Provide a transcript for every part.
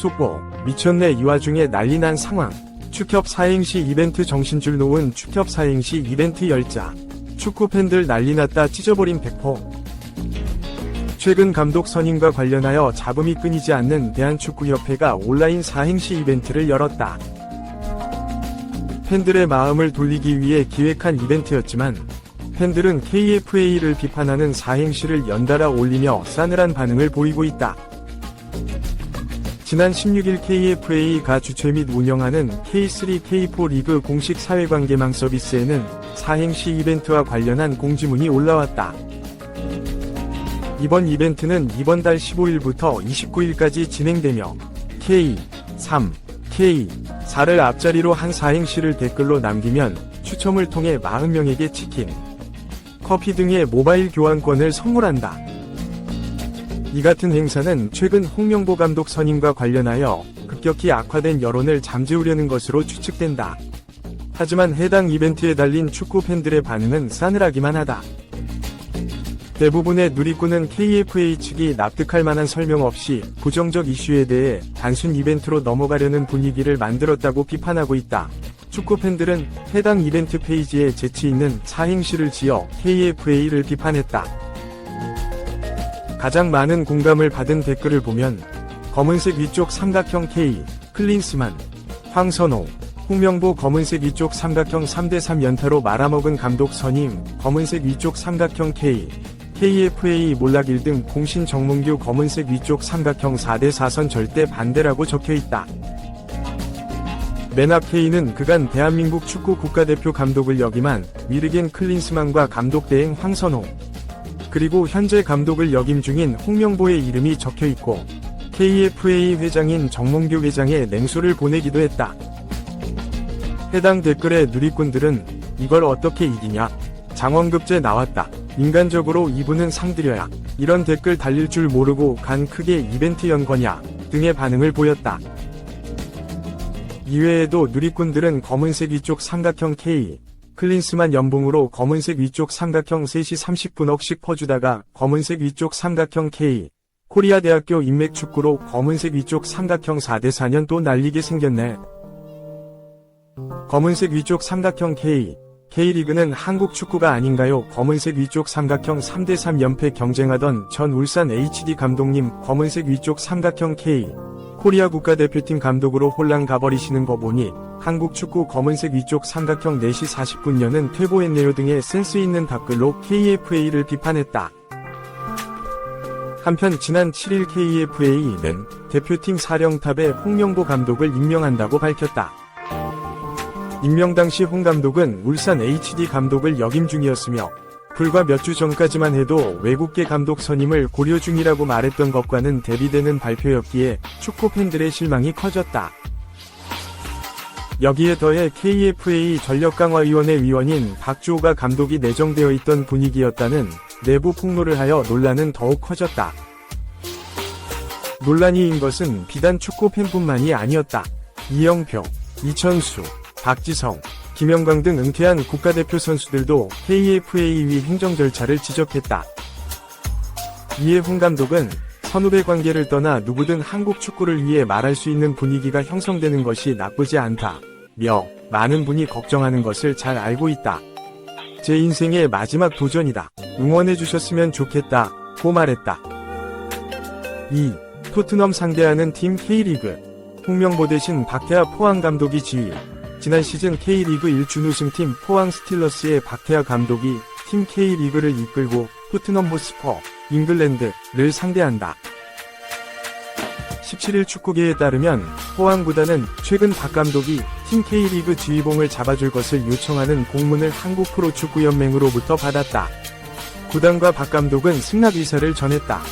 속보, 미쳤네. 이 와중에 난리난 상황. 축협 사행시 이벤트 정신줄 놓은 축협 사행시 이벤트 열자. 축구 팬들 난리났다. 찢어버린 백호. 최근 감독 선임과 관련하여 잡음이 끊이지 않는 대한축구협회가 온라인 사행시 이벤트를 열었다. 팬들의 마음을 돌리기 위해 기획한 이벤트였지만 팬들은 KFA를 비판하는 사행시를 연달아 올리며 싸늘한 반응을 보이고 있다. 지난 16일 KFA가 주최 및 운영하는 K3, K4 리그 공식 사회관계망 서비스에는 사행시 이벤트와 관련한 공지문이 올라왔다. 이번 이벤트는 이번 달 15일부터 29일까지 진행되며 K3, K4를 앞자리로 한 사행시를 댓글로 남기면 추첨을 통해 40명에게 치킨, 커피 등의 모바일 교환권을 선물한다. 이 같은 행사는 최근 홍명보 감독 선임과 관련하여 급격히 악화된 여론을 잠재우려는 것으로 추측된다. 하지만 해당 이벤트에 달린 축구 팬들의 반응은 싸늘하기만 하다. 대부분의 누리꾼은 KFA 측이 납득할 만한 설명 없이 부정적 이슈에 대해 단순 이벤트로 넘어가려는 분위기를 만들었다고 비판하고 있다. 축구 팬들은 해당 이벤트 페이지에 재치 있는 사행시를 지어 KFA를 비판했다. 가장 많은 공감을 받은 댓글을 보면 검은색 위쪽 삼각형 K, 클린스만, 황선홍, 홍명보 검은색 위쪽 삼각형 3대3 연타로 말아먹은 감독 선임, 검은색 위쪽 삼각형 K, KFA 몰락 1등 공신 정몽규 검은색 위쪽 삼각형 4대4선 절대 반대라고 적혀있다. 맨 앞 K는 그간 대한민국 축구 국가대표 감독을 역임한 위르겐 클린스만과 감독 대행 황선홍, 그리고 현재 감독을 역임 중인 홍명보의 이름이 적혀있고 KFA 회장인 정몽규 회장의 냉소를 보내기도 했다. 해당 댓글의 누리꾼들은 이걸 어떻게 이기냐? 장원급제 나왔다. 인간적으로 이분은 상드려야. 이런 댓글 달릴 줄 모르고 간 크게 이벤트 연 거냐? 등의 반응을 보였다. 이외에도 누리꾼들은 검은색 위쪽 삼각형 K, 클린스만 연봉으로 검은색 위쪽 삼각형 3시 30분억씩 퍼주다가 검은색 위쪽 삼각형 K, 코리아 대학교 인맥축구로 검은색 위쪽 삼각형 4대4년 또 날리게 생겼네. 검은색 위쪽 삼각형 K, K리그는 한국 축구가 아닌가요? 검은색 위쪽 삼각형 3대3 연패 경쟁하던 전 울산 HD 감독님 검은색 위쪽 삼각형 K, 코리아 국가대표팀 감독으로 홀랑 가버리시는 거 보니 한국 축구 검은색 위쪽 삼각형 4시 40분년은 퇴보했네요 등의 센스 있는 답글로 KFA를 비판했다. 한편 지난 7일 KFA는 대표팀 사령탑에 홍명보 감독을 임명한다고 밝혔다. 임명 당시 홍 감독은 울산 HD 감독을 역임 중이었으며 불과 몇 주 전까지만 해도 외국계 감독 선임을 고려 중이라고 말했던 것과는 대비되는 발표였기에 축구 팬들의 실망이 커졌다. 여기에 더해 KFA 전력강화위원회 위원인 박주호가 감독이 내정되어 있던 분위기였다는 내부 폭로를 하여 논란은 더욱 커졌다. 논란이인 것은 비단 축구 팬뿐만이 아니었다. 이영표, 이천수, 박지성, 김영광 등 은퇴한 국가대표 선수들도 KFA 위 행정 절차를 지적했다. 이에 홍 감독은 선후배 관계를 떠나 누구든 한국 축구를 위해 말할 수 있는 분위기가 형성되는 것이 나쁘지 않다며 많은 분이 걱정하는 것을 잘 알고 있다. 제 인생의 마지막 도전이다. 응원해주셨으면 좋겠다고 말했다. 2. 토트넘 상대하는 팀 K리그. 홍명보 대신 박태하 포항 감독이 지휘. 지난 시즌 K리그 1 준우승팀 포항 스틸러스의 박태하 감독이 팀 K리그를 이끌고 토트넘 호스퍼, 잉글랜드를 상대한다. 17일 축구계에 따르면 포항 구단은 최근 박 감독이 팀 K리그 지휘봉을 잡아줄 것을 요청하는 공문을 한국 프로축구연맹으로부터 받았다. 구단과 박 감독은 승낙 의사를 전했다.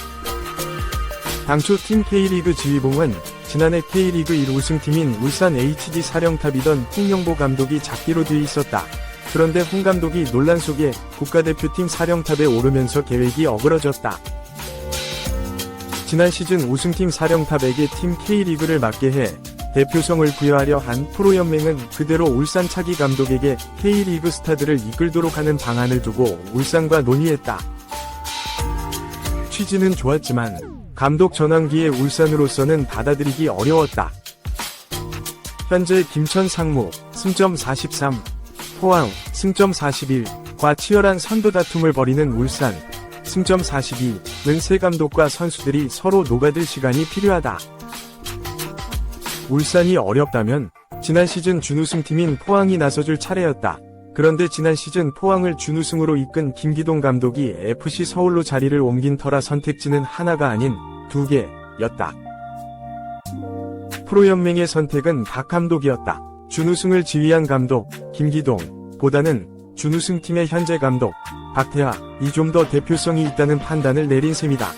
당초 팀 K리그 지휘봉은 지난해 K리그 1 우승팀인 울산 HD 사령탑이던 홍명보 감독이 잡기로 돼 있었다. 그런데 홍 감독이 논란 속에 국가대표팀 사령탑에 오르면서 계획이 어그러졌다. 지난 시즌 우승팀 사령탑에게 팀 K리그를 맡게 해 대표성을 부여하려 한 프로연맹은 그대로 울산 차기 감독에게 K리그 스타들을 이끌도록 하는 방안을 두고 울산과 논의했다. 취지는 좋았지만 감독 전환기에 울산으로서는 받아들이기 어려웠다. 현재 김천 상무, 승점 43, 포항, 승점 41과 치열한 선두 다툼을 벌이는 울산, 승점 42는 새 감독과 선수들이 서로 녹아들 시간이 필요하다. 울산이 어렵다면 지난 시즌 준우승팀인 포항이 나서줄 차례였다. 그런데 지난 시즌 포항을 준우승으로 이끈 김기동 감독이 FC 서울로 자리를 옮긴 터라 선택지는 하나가 아닌 2개였다. 프로연맹의 선택은 박 감독이었다. 준우승을 지휘한 감독 김기동 보다는 준우승팀의 현재 감독 박태하이 좀 더 대표성이 있다는 판단을 내린 셈이다.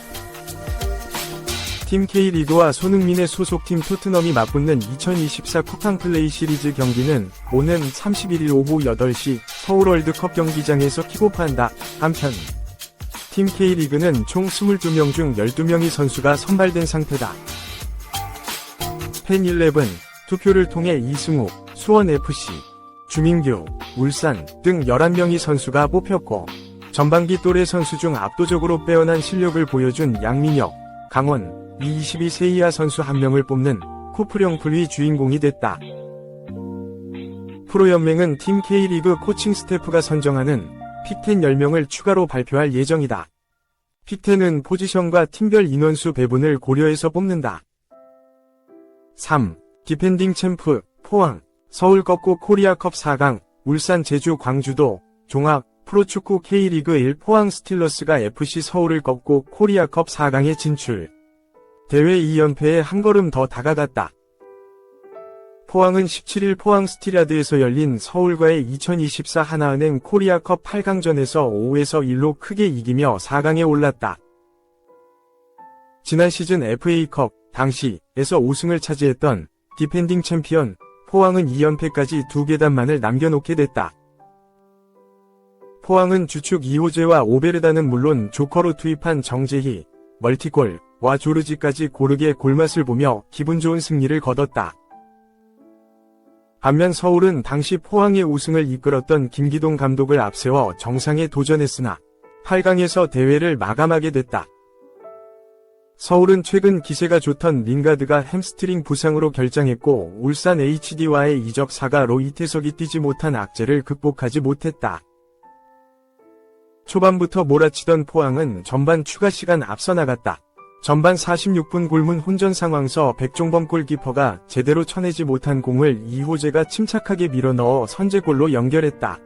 팀 K리그와 손흥민의 소속팀 토트넘이 맞붙는 2024 쿠팡 플레이 시리즈 경기는 오는 31일 오후 8시 서울 월드컵 경기장에서 킥오프한다. 한편 팀 K리그는 총 22명 중 12명의 선수가 선발된 상태다. 팬11 투표를 통해 이승우, 수원FC, 주민규, 울산 등 11명의 선수가 뽑혔고 전반기 또래 선수 중 압도적으로 빼어난 실력을 보여준 양민혁, 강원, 이 22세 이하 선수 1명을 뽑는 쿠프령풀이 주인공이 됐다. 프로연맹은 팀 K리그 코칭 스태프가 선정하는 픽10 10명을 추가로 발표할 예정이다. 픽10은 포지션과 팀별 인원수 배분을 고려해서 뽑는다. 3. 디펜딩 챔프, 포항, 서울 꺾고 코리아컵 4강, 울산 제주 광주도, 종합, 프로축구 K리그 1 포항 스틸러스가 FC 서울을 꺾고 코리아컵 4강에 진출. 대회 2연패에 한 걸음 더 다가갔다. 포항은 17일 포항 스틸야드에서 열린 서울과의 2024 하나은행 코리아컵 8강전에서 5에서 1로 크게 이기며 4강에 올랐다. 지난 시즌 FA컵 당시에서 우승을 차지했던 디펜딩 챔피언 포항은 2연패까지 2계단만을 남겨놓게 됐다. 포항은 주축 이호재와 오베르다는 물론 조커로 투입한 정재희, 멀티골과 조르지까지 고르게 골맛을 보며 기분 좋은 승리를 거뒀다. 반면 서울은 당시 포항의 우승을 이끌었던 김기동 감독을 앞세워 정상에 도전했으나 8강에서 대회를 마감하게 됐다. 서울은 최근 기세가 좋던 링가드가 햄스트링 부상으로 결장했고 울산 HD와의 이적 사가로 이태석이 뛰지 못한 악재를 극복하지 못했다. 초반부터 몰아치던 포항은 전반 추가 시간 앞서 나갔다. 전반 46분 골문 혼전 상황서 백종범 골키퍼가 제대로 쳐내지 못한 공을 이호재가 침착하게 밀어넣어 선제골로 연결했다.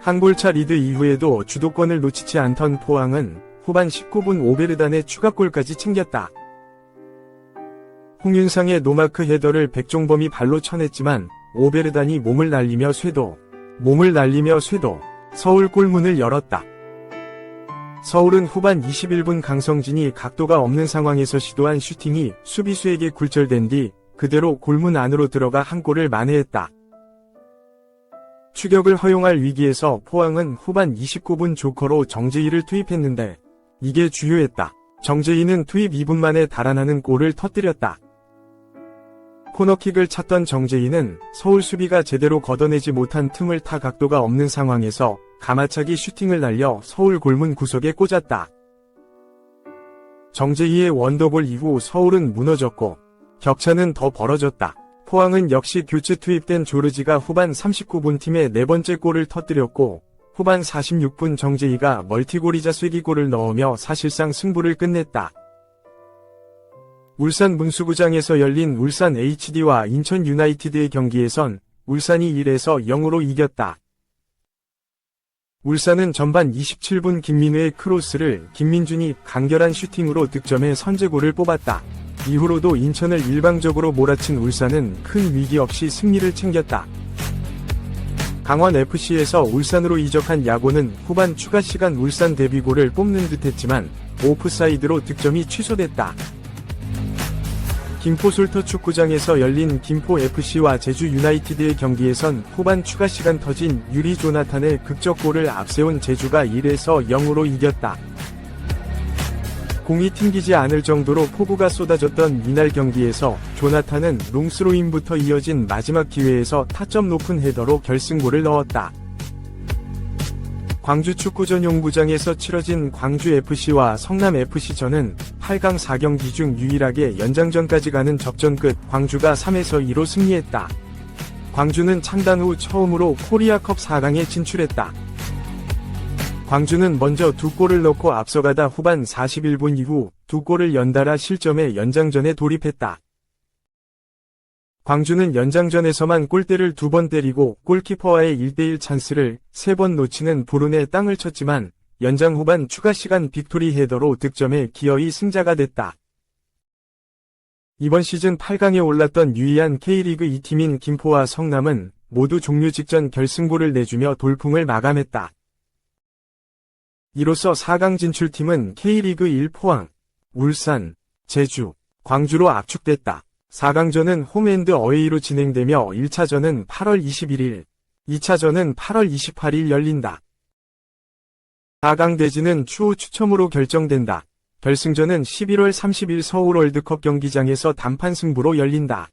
한 골차 리드 이후에도 주도권을 놓치지 않던 포항은 후반 19분 오베르단의 추가골까지 챙겼다. 홍윤상의 노마크 헤더를 백종범이 발로 쳐냈지만 오베르단이 몸을 날리며 쇄도 서울 골문을 열었다. 서울은 후반 21분 강성진이 각도가 없는 상황에서 시도한 슈팅이 수비수에게 굴절된 뒤 그대로 골문 안으로 들어가 한 골을 만회했다. 추격을 허용할 위기에서 포항은 후반 29분 조커로 정재희를 투입했는데 이게 주요했다. 정재희는 투입 2분 만에 달아나는 골을 터뜨렸다. 코너킥을 찾던 정재희는 서울 수비가 제대로 걷어내지 못한 틈을 타 각도가 없는 상황에서 가마차기 슈팅을 날려 서울 골문 구석에 꽂았다. 정재희의 원더골 이후 서울은 무너졌고 격차는 더 벌어졌다. 포항은 역시 교체 투입된 조르지가 후반 39분 팀의 네 번째 골을 터뜨렸고 후반 46분 정재희가 멀티골이자 쐐기골을 넣으며 사실상 승부를 끝냈다. 울산 문수구장에서 열린 울산 HD와 인천 유나이티드의 경기에선 울산이 1에서 0으로 이겼다. 울산은 전반 27분 김민우의 크로스를 김민준이 간결한 슈팅으로 득점해 선제골을 뽑았다. 이후로도 인천을 일방적으로 몰아친 울산은 큰 위기 없이 승리를 챙겼다. 강원FC에서 울산으로 이적한 야고는 후반 추가 시간 울산 데뷔골을 뽑는 듯했지만 오프사이드로 득점이 취소됐다. 김포 솔터 축구장에서 열린 김포FC와 제주 유나이티드의 경기에선 후반 추가 시간 터진 유리 조나탄의 극적골을 앞세운 제주가 1에서 0으로 이겼다. 공이 튕기지 않을 정도로 포구가 쏟아졌던 이날 경기에서 조나탄은 롱스로인부터 이어진 마지막 기회에서 타점 높은 헤더로 결승골을 넣었다. 광주 축구 전용구장에서 치러진 광주FC와 성남FC전은 8강 4경기 중 유일하게 연장전까지 가는 접전 끝 광주가 3-2로 승리했다. 광주는 창단 후 처음으로 코리아컵 4강에 진출했다. 광주는 먼저 2골을 넣고 앞서가다 후반 41분 이후 2골을 연달아 실점해 연장전에 돌입했다. 광주는 연장전에서만 골대를 2번 때리고 골키퍼와의 1대1 찬스를 3번 놓치는 불운의 땅을 쳤지만 연장 후반 추가 시간 빅토리 헤더로 득점해 기어이 승자가 됐다. 이번 시즌 8강에 올랐던 유의한 K리그 2팀인 김포와 성남은 모두 종료 직전 결승골을 내주며 돌풍을 마감했다. 이로써 4강 진출팀은 K리그 1 포항, 울산, 제주, 광주로 압축됐다. 4강전은 홈앤드 어웨이로 진행되며 1차전은 8월 21일, 2차전은 8월 28일 열린다. 4강 대진은 추후 추첨으로 결정된다. 결승전은 11월 30일 서울 월드컵 경기장에서 단판 승부로 열린다.